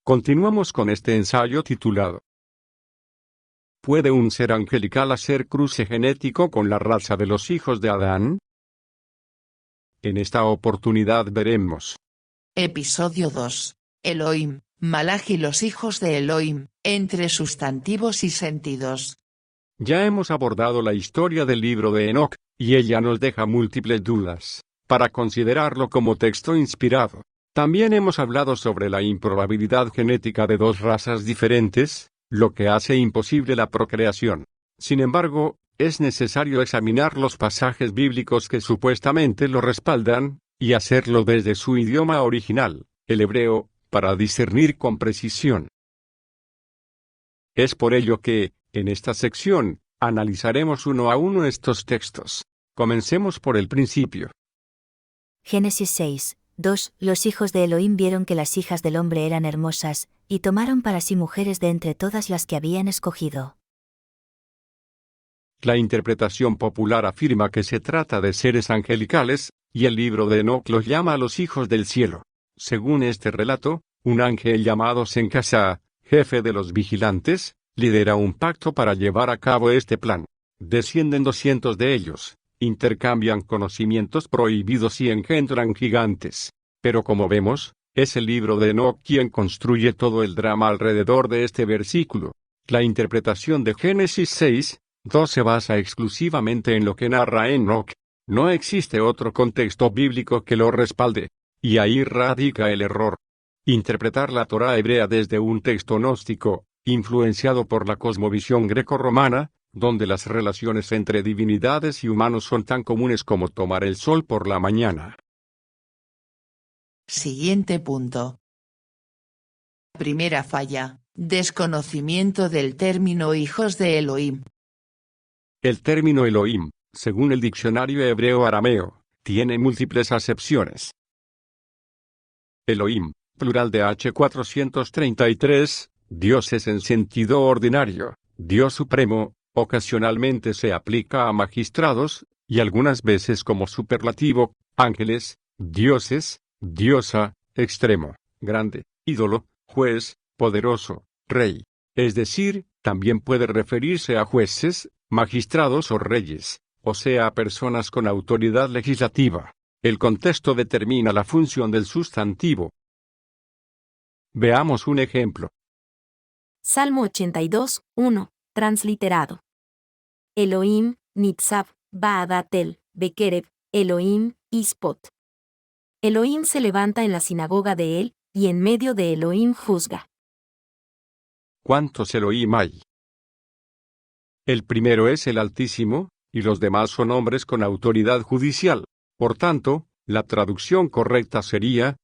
Continuamos con este ensayo titulado ¿Puede un ser angelical hacer cruce genético con la raza de los hijos de Adán? En esta oportunidad veremos Episodio 2. Elohim, Malach y los hijos de Elohim, entre sustantivos y sentidos. Ya hemos abordado la historia del libro de Enoc, y ella nos deja múltiples dudas, para considerarlo como texto inspirado. También hemos hablado sobre la improbabilidad genética de dos razas diferentes, lo que hace imposible la procreación. Sin embargo, es necesario examinar los pasajes bíblicos que supuestamente lo respaldan, y hacerlo desde su idioma original, el hebreo, para discernir con precisión. Es por ello que, en esta sección, analizaremos uno a uno estos textos. Comencemos por el principio. Génesis 6, 2. Los hijos de Elohim vieron que las hijas del hombre eran hermosas, y tomaron para sí mujeres de entre todas las que habían escogido. La interpretación popular afirma que se trata de seres angelicales, y el libro de Enoc los llama a los hijos del cielo. Según este relato, un ángel llamado Sencasa, jefe de los vigilantes, lidera un pacto para llevar a cabo este plan. Descienden 200 de ellos, intercambian conocimientos prohibidos y engendran gigantes. Pero como vemos, es el libro de Enoc quien construye todo el drama alrededor de este versículo. La interpretación de Génesis 6, 2 se basa exclusivamente en lo que narra Enoc. No existe otro contexto bíblico que lo respalde. Y ahí radica el error. Interpretar la Torá hebrea desde un texto gnóstico, influenciado por la cosmovisión greco-romana, donde las relaciones entre divinidades y humanos son tan comunes como tomar el sol por la mañana. Siguiente punto. Primera falla: desconocimiento del término hijos de Elohim. El término Elohim, según el diccionario hebreo-arameo, tiene múltiples acepciones. Elohim, plural de H433, dioses en sentido ordinario, Dios supremo, ocasionalmente se aplica a magistrados, y algunas veces como superlativo, ángeles, dioses, diosa, extremo, grande, ídolo, juez, poderoso, rey. Es decir, también puede referirse a jueces, magistrados o reyes, o sea a personas con autoridad legislativa. El contexto determina la función del sustantivo. Veamos un ejemplo. Salmo 82, 1, transliterado. Elohim, Nitzav, Baadatel, Bekereb, Elohim, Ispot. Elohim se levanta en la sinagoga de él, y en medio de Elohim juzga. ¿Cuántos Elohim hay? El primero es el Altísimo, y los demás son hombres con autoridad judicial. Por tanto, la traducción correcta sería: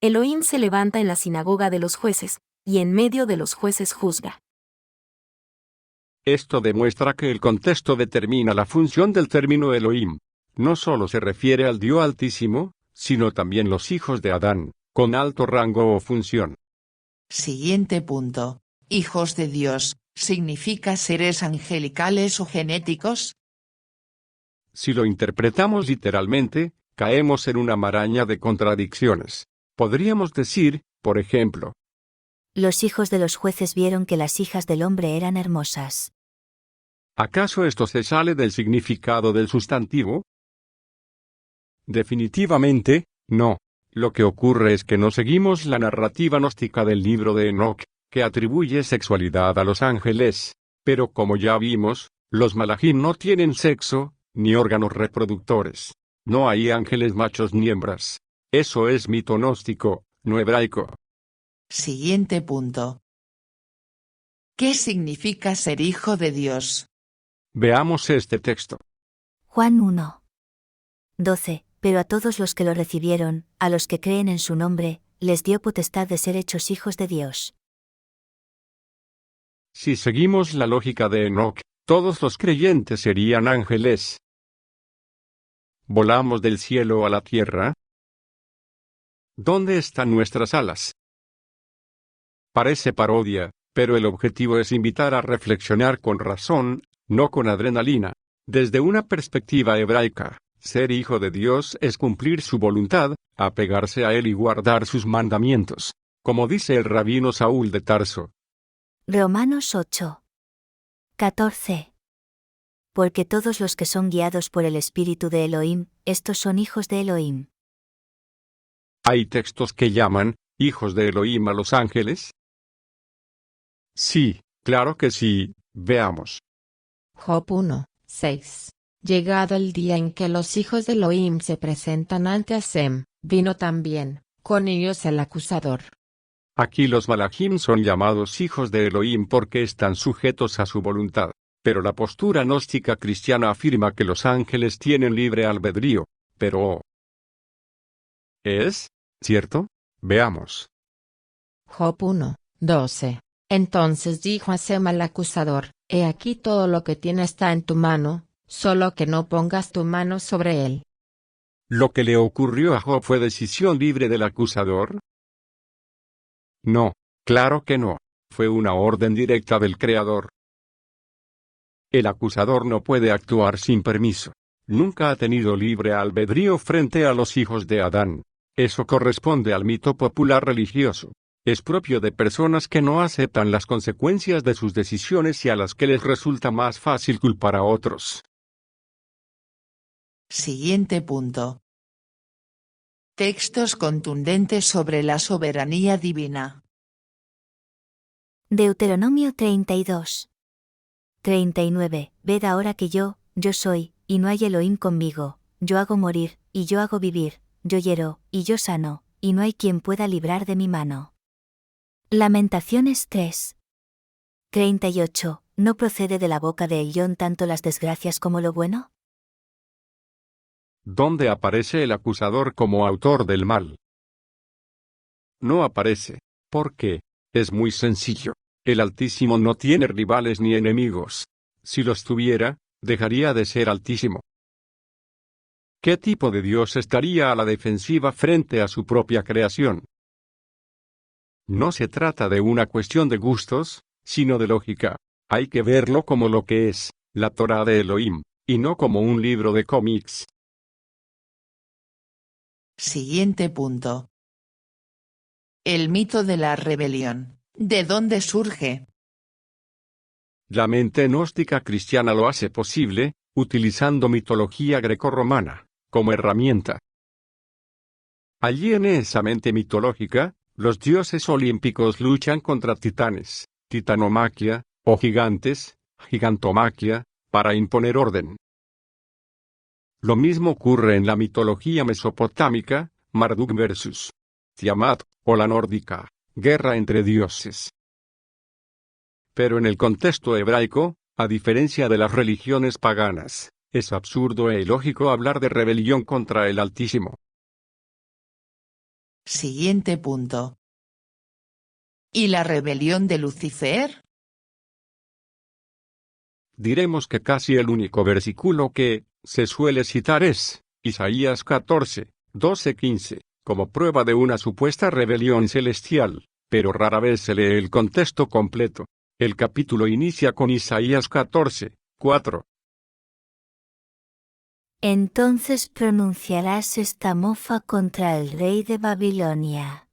Elohim se levanta en la sinagoga de los jueces, y en medio de los jueces juzga. Esto demuestra que el contexto determina la función del término Elohim. No solo se refiere al Dios Altísimo, sino también los hijos de Adán, con alto rango o función. Siguiente punto. Hijos de Dios, ¿significa seres angelicales o genéticos? Si lo interpretamos literalmente, caemos en una maraña de contradicciones. Podríamos decir, por ejemplo, Los hijos de los jueces vieron que las hijas del hombre eran hermosas. ¿acaso esto se sale del significado del sustantivo? Definitivamente, no. Lo que ocurre es que no seguimos la narrativa gnóstica del libro de Enoc, que atribuye sexualidad a los ángeles. Pero como ya vimos, los malajim no tienen sexo, ni órganos reproductores. No hay ángeles machos ni hembras. Eso es mito gnóstico, no hebraico. Siguiente punto. ¿Qué significa ser hijo de Dios? Veamos este texto. Juan 1. 12. Pero a todos los que lo recibieron, a los que creen en su nombre, les dio potestad de ser hechos hijos de Dios. Si seguimos la lógica de Enoc, todos los creyentes serían ángeles. ¿Volamos del cielo a la tierra? ¿Dónde están nuestras alas? Parece parodia, pero el objetivo es invitar a reflexionar con razón, no con adrenalina. Desde una perspectiva hebraica, ser hijo de Dios es cumplir su voluntad, apegarse a él y guardar sus mandamientos, como dice el rabino Saúl de Tarso. Romanos 8. 14. Porque todos los que son guiados por el Espíritu de Elohim, estos son hijos de Elohim. ¿Hay textos que llaman hijos de Elohim a los ángeles? Sí, claro que sí, veamos. Job 1, 6. Llegado el día en que los hijos de Elohim se presentan ante Hasem, vino también, con ellos el acusador. Aquí los malajim son llamados hijos de Elohim porque están sujetos a su voluntad, pero la postura gnóstica cristiana afirma que los ángeles tienen libre albedrío, pero... ¿es cierto? Veamos. Job 1, 12. Entonces dijo Hasem al acusador, he aquí todo lo que tiene está en tu mano, solo que no pongas tu mano sobre él. ¿Lo que le ocurrió a Job fue decisión libre del acusador? No, claro que no, fue una orden directa del Creador. El acusador no puede actuar sin permiso. Nunca ha tenido libre albedrío frente a los hijos de Adán. Eso corresponde al mito popular religioso. Es propio de personas que no aceptan las consecuencias de sus decisiones y a las que les resulta más fácil culpar a otros. Siguiente punto. Textos contundentes sobre la soberanía divina. Deuteronomio 32. 39. Ved ahora que yo soy, y no hay Elohim conmigo, yo hago morir, y yo hago vivir, yo hiero, y yo sano, y no hay quien pueda librar de mi mano. Lamentaciones 3. 38. ¿No procede de la boca de Elión tanto las desgracias como lo bueno? ¿Dónde aparece el acusador como autor del mal? No aparece. ¿Por qué? Es muy sencillo. El Altísimo no tiene rivales ni enemigos. Si los tuviera, dejaría de ser Altísimo. ¿Qué tipo de Dios estaría a la defensiva frente a su propia creación? No se trata de una cuestión de gustos, sino de lógica. Hay que verlo como lo que es, la Torá de Elohim, y no como un libro de cómics. Siguiente punto. El mito de la rebelión. ¿De dónde surge? La mente gnóstica cristiana lo hace posible, utilizando mitología grecorromana como herramienta. Allí en esa mente mitológica, los dioses olímpicos luchan contra titanes, titanomaquia, o gigantes, gigantomaquia, para imponer orden. Lo mismo ocurre en la mitología mesopotámica, Marduk versus Tiamat, o la nórdica, guerra entre dioses. Pero en el contexto hebraico, a diferencia de las religiones paganas, es absurdo e ilógico hablar de rebelión contra el Altísimo. Siguiente punto. ¿Y la rebelión de Lucifer? Diremos que casi el único versículo que se suele citar es Isaías 14, 12-15, como prueba de una supuesta rebelión celestial, pero rara vez se lee el contexto completo. El capítulo inicia con Isaías 14, 4. Entonces pronunciarás esta mofa contra el rey de Babilonia.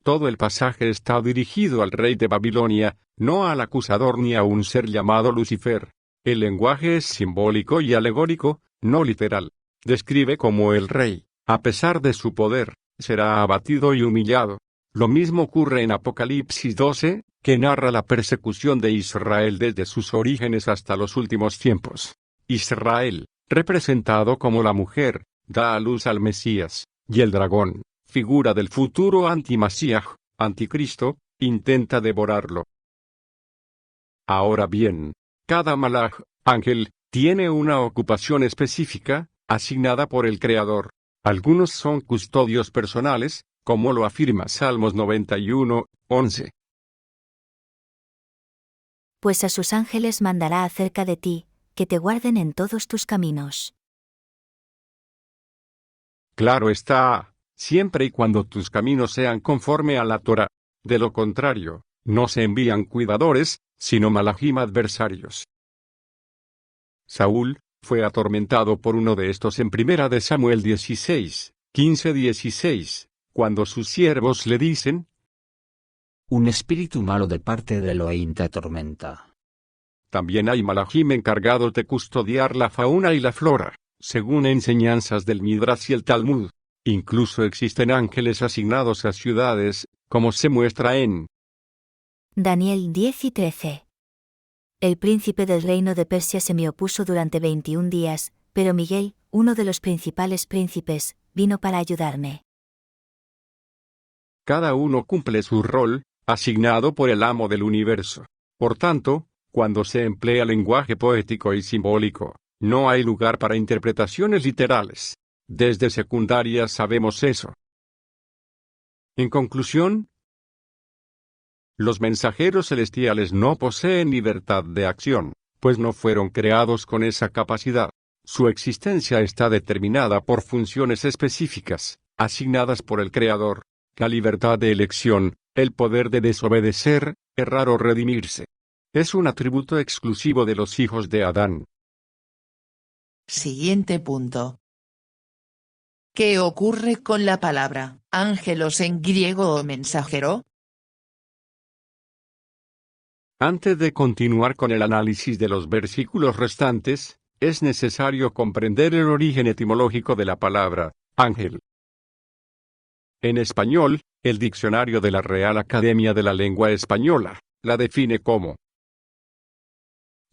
Todo el pasaje está dirigido al rey de Babilonia, no al acusador ni a un ser llamado Lucifer. El lenguaje es simbólico y alegórico, no literal. Describe cómo el rey, a pesar de su poder, será abatido y humillado. Lo mismo ocurre en Apocalipsis 12, que narra la persecución de Israel desde sus orígenes hasta los últimos tiempos. Israel, representado como la mujer, da a luz al Mesías, y el dragón, figura del futuro anti-Masíaj, anticristo, intenta devorarlo. Ahora bien, cada malaj, ángel, tiene una ocupación específica, asignada por el Creador. Algunos son custodios personales, como lo afirma Salmos 91, 11. Pues a sus ángeles mandará acerca de ti, que te guarden en todos tus caminos. Claro está, siempre y cuando tus caminos sean conforme a la Torá. De lo contrario, no se envían cuidadores, sino malajim adversarios. Saúl fue atormentado por uno de estos en 1 de Samuel 16, 15-16, cuando sus siervos le dicen: Un espíritu malo de parte de Elohim te atormenta. También hay malajim encargados de custodiar la fauna y la flora, según enseñanzas del Midrash y el Talmud. Incluso existen ángeles asignados a ciudades, como se muestra en Daniel 10 y 13. El príncipe del reino de Persia se me opuso durante 21 días, pero Miguel, uno de los principales príncipes, vino para ayudarme. Cada uno cumple su rol, asignado por el amo del universo. Por tanto, cuando se emplea lenguaje poético y simbólico, no hay lugar para interpretaciones literales. Desde secundaria sabemos eso. En conclusión, los mensajeros celestiales no poseen libertad de acción, pues no fueron creados con esa capacidad. Su existencia está determinada por funciones específicas, asignadas por el Creador: la libertad de elección, el poder de desobedecer, errar o redimirse. Es un atributo exclusivo de los hijos de Adán. Siguiente punto. ¿Qué ocurre con la palabra ángelos en griego o mensajero? Antes de continuar con el análisis de los versículos restantes, es necesario comprender el origen etimológico de la palabra ángel. En español, el diccionario de la Real Academia de la Lengua Española la define como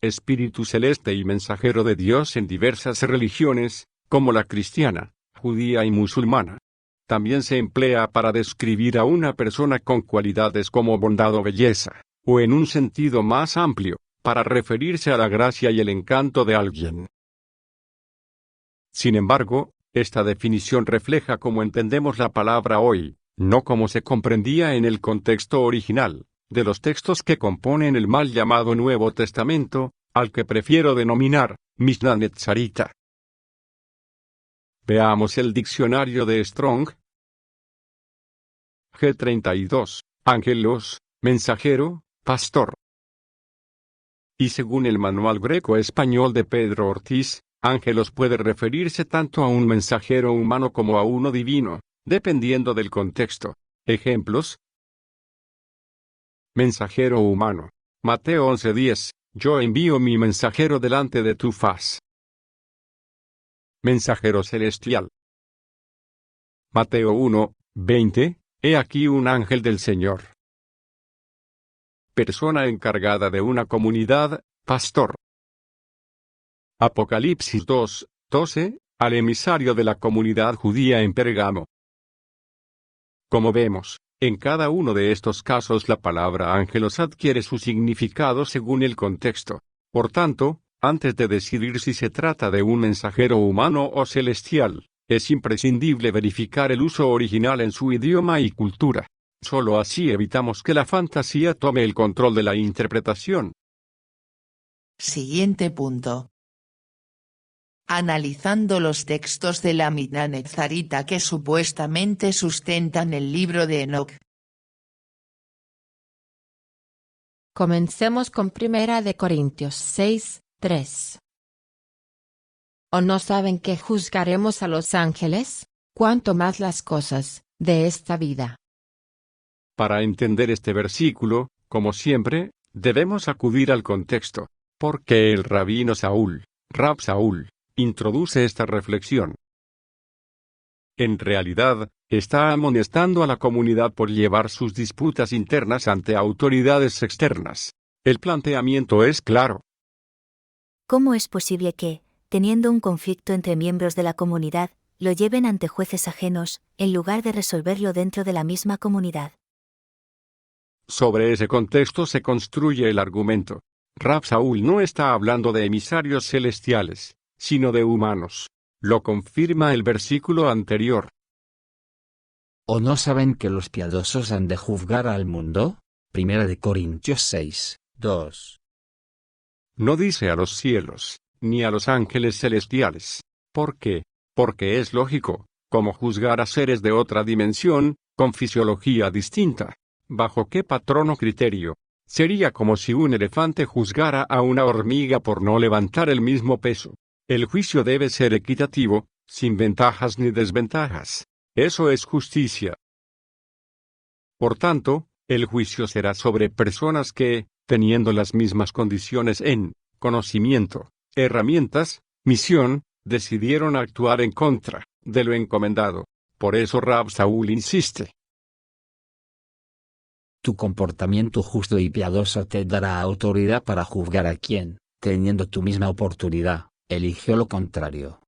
espíritu celeste y mensajero de Dios en diversas religiones, como la cristiana, judía y musulmana. También se emplea para describir a una persona con cualidades como bondad o belleza, o en un sentido más amplio, para referirse a la gracia y el encanto de alguien. Sin embargo, esta definición refleja cómo entendemos la palabra hoy, no como se comprendía en el contexto original de los textos que componen el mal llamado Nuevo Testamento, al que prefiero denominar Mishnah Netzarita. Veamos el diccionario de Strong. G32, ángelos, mensajero, pastor. Y según el Manual Greco-Español de Pedro Ortiz, ángelos puede referirse tanto a un mensajero humano como a uno divino, dependiendo del contexto. Ejemplos: mensajero humano. Mateo 11:10, yo envío mi mensajero delante de tu faz. Mensajero celestial. Mateo 1:20, he aquí un ángel del Señor. Persona encargada de una comunidad, pastor. Apocalipsis 2:12, al emisario de la comunidad judía en Pérgamo. Como vemos, en cada uno de estos casos la palabra ángelos adquiere su significado según el contexto. Por tanto, antes de decidir si se trata de un mensajero humano o celestial, es imprescindible verificar el uso original en su idioma y cultura. Solo así evitamos que la fantasía tome el control de la interpretación. Siguiente punto. Analizando los textos de la Mishnah Netzarita que supuestamente sustentan el libro de Enoch. Comencemos con 1 de Corintios 6:3. ¿O no saben que juzgaremos a los ángeles? Cuanto más las cosas de esta vida. Para entender este versículo, como siempre, debemos acudir al contexto, porque el rabino Rab Saúl, introduce esta reflexión. En realidad, está amonestando a la comunidad por llevar sus disputas internas ante autoridades externas. El planteamiento es claro. ¿Cómo es posible que, teniendo un conflicto entre miembros de la comunidad, lo lleven ante jueces ajenos, en lugar de resolverlo dentro de la misma comunidad? Sobre ese contexto se construye el argumento. Rab Saúl no está hablando de emisarios celestiales, sino de humanos. Lo confirma el versículo anterior. ¿O no saben que los piadosos han de juzgar al mundo? 1 de Corintios 6:2. No dice a los cielos, ni a los ángeles celestiales. ¿Por qué? Porque es lógico, como juzgar a seres de otra dimensión, con fisiología distinta. ¿Bajo qué patrón o criterio? Sería como si un elefante juzgara a una hormiga por no levantar el mismo peso. El juicio debe ser equitativo, sin ventajas ni desventajas. Eso es justicia. Por tanto, el juicio será sobre personas que, teniendo las mismas condiciones en conocimiento, herramientas, misión, decidieron actuar en contra de lo encomendado. Por eso Rab Saúl insiste. Tu comportamiento justo y piadoso te dará autoridad para juzgar a quien, teniendo tu misma oportunidad, eligió lo contrario.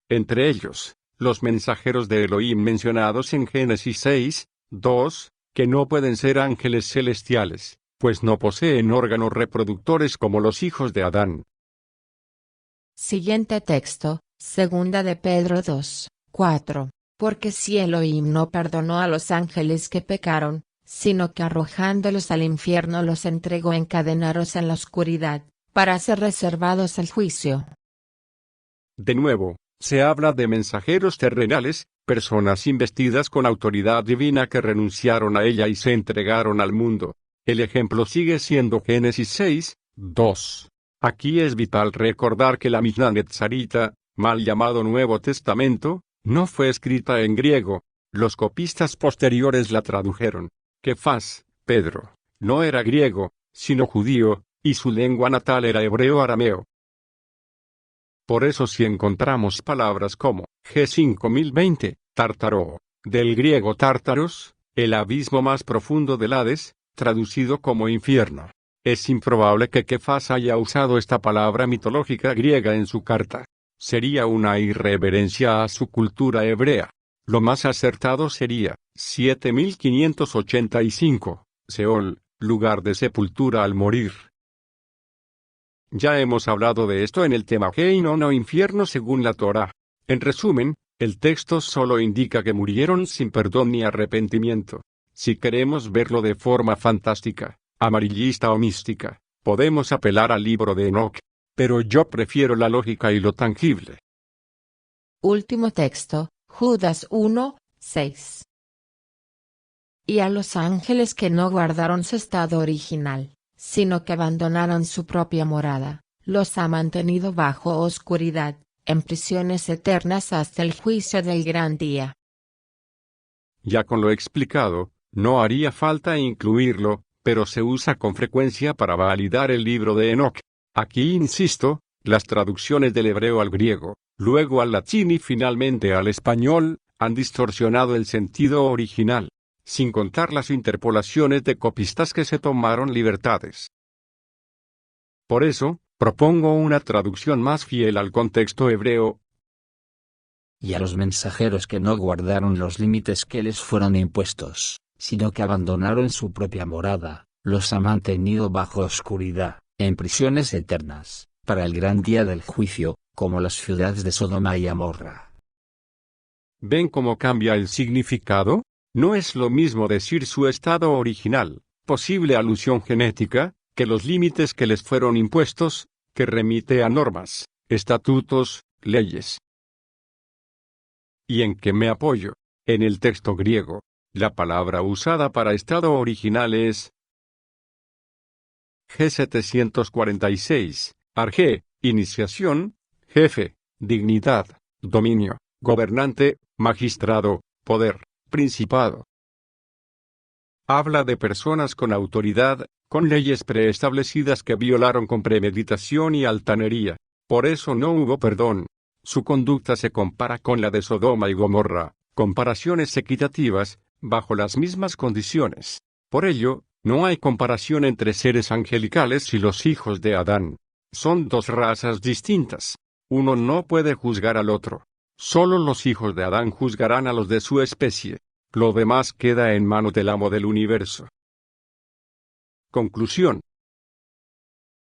Entre ellos, los mensajeros de Elohim mencionados en Génesis 6, 2, que no pueden ser ángeles celestiales, pues no poseen órganos reproductores como los hijos de Adán. Siguiente texto, segunda de Pedro 2, 4. Porque si Elohim no perdonó a los ángeles que pecaron, sino que arrojándolos al infierno los entregó encadenados en la oscuridad, para ser reservados al juicio. De nuevo, se habla de mensajeros terrenales, personas investidas con autoridad divina que renunciaron a ella y se entregaron al mundo. El ejemplo sigue siendo Génesis 6, 2. Aquí es vital recordar que la Mishnah Netzarita, mal llamado Nuevo Testamento, no fue escrita en griego. Los copistas posteriores la tradujeron. Kefas, Pedro, no era griego, sino judío, y su lengua natal era hebreo-arameo. Por eso si encontramos palabras como G5020, tártaro, del griego tártaros, el abismo más profundo del Hades, traducido como infierno, es improbable que Kefas haya usado esta palabra mitológica griega en su carta. Sería una irreverencia a su cultura hebrea. Lo más acertado sería 7585, Seol, lugar de sepultura al morir. Ya hemos hablado de esto en el tema Gehinnom o infierno según la Torá. En resumen, el texto solo indica que murieron sin perdón ni arrepentimiento. Si queremos verlo de forma fantástica, amarillista o mística, podemos apelar al libro de Enoc. Pero yo prefiero la lógica y lo tangible. Último texto, Judas 1, 6. Y a los ángeles que no guardaron su estado original, sino que abandonaron su propia morada, los ha mantenido bajo oscuridad, en prisiones eternas hasta el juicio del gran día. Ya con lo explicado, no haría falta incluirlo, pero se usa con frecuencia para validar el libro de Enoc. Aquí insisto, las traducciones del hebreo al griego, luego al latín y finalmente al español, han distorsionado el sentido original, sin contar las interpolaciones de copistas que se tomaron libertades. Por eso, propongo una traducción más fiel al contexto hebreo. Y a los mensajeros que no guardaron los límites que les fueron impuestos, sino que abandonaron su propia morada, los ha mantenido bajo oscuridad, en prisiones eternas, para el gran día del juicio, como las ciudades de Sodoma y Gomorra. ¿Ven cómo cambia el significado? No es lo mismo decir su estado original, posible alusión genética, que los límites que les fueron impuestos, que remite a normas, estatutos, leyes. ¿Y en qué me apoyo? En el texto griego, la palabra usada para estado original es G746, arjé, iniciación, jefe, dignidad, dominio, gobernante, magistrado, poder, principado. Habla de personas con autoridad, con leyes preestablecidas que violaron con premeditación y altanería. Por eso no hubo perdón. Su conducta se compara con la de Sodoma y Gomorra, comparaciones equitativas, bajo las mismas condiciones. Por ello, no hay comparación entre seres angelicales y los hijos de Adán. Son dos razas distintas. Uno no puede juzgar al otro. Solo los hijos de Adán juzgarán a los de su especie. Lo demás queda en manos del amo del universo. Conclusión.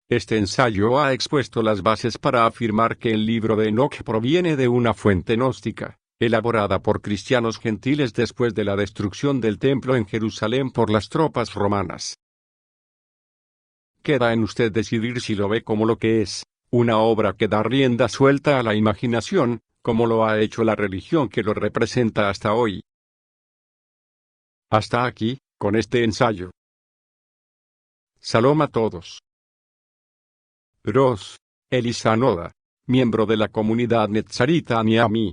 Este ensayo ha expuesto las bases para afirmar que el libro de Enoc proviene de una fuente gnóstica, elaborada por cristianos gentiles después de la destrucción del templo en Jerusalén por las tropas romanas. Queda en usted decidir si lo ve como lo que es, una obra que da rienda suelta a la imaginación, como lo ha hecho la religión que lo representa hasta hoy. Hasta aquí, con este ensayo. Salom a todos. Ros. Elisa Noda, miembro de la comunidad Netzarita Miami.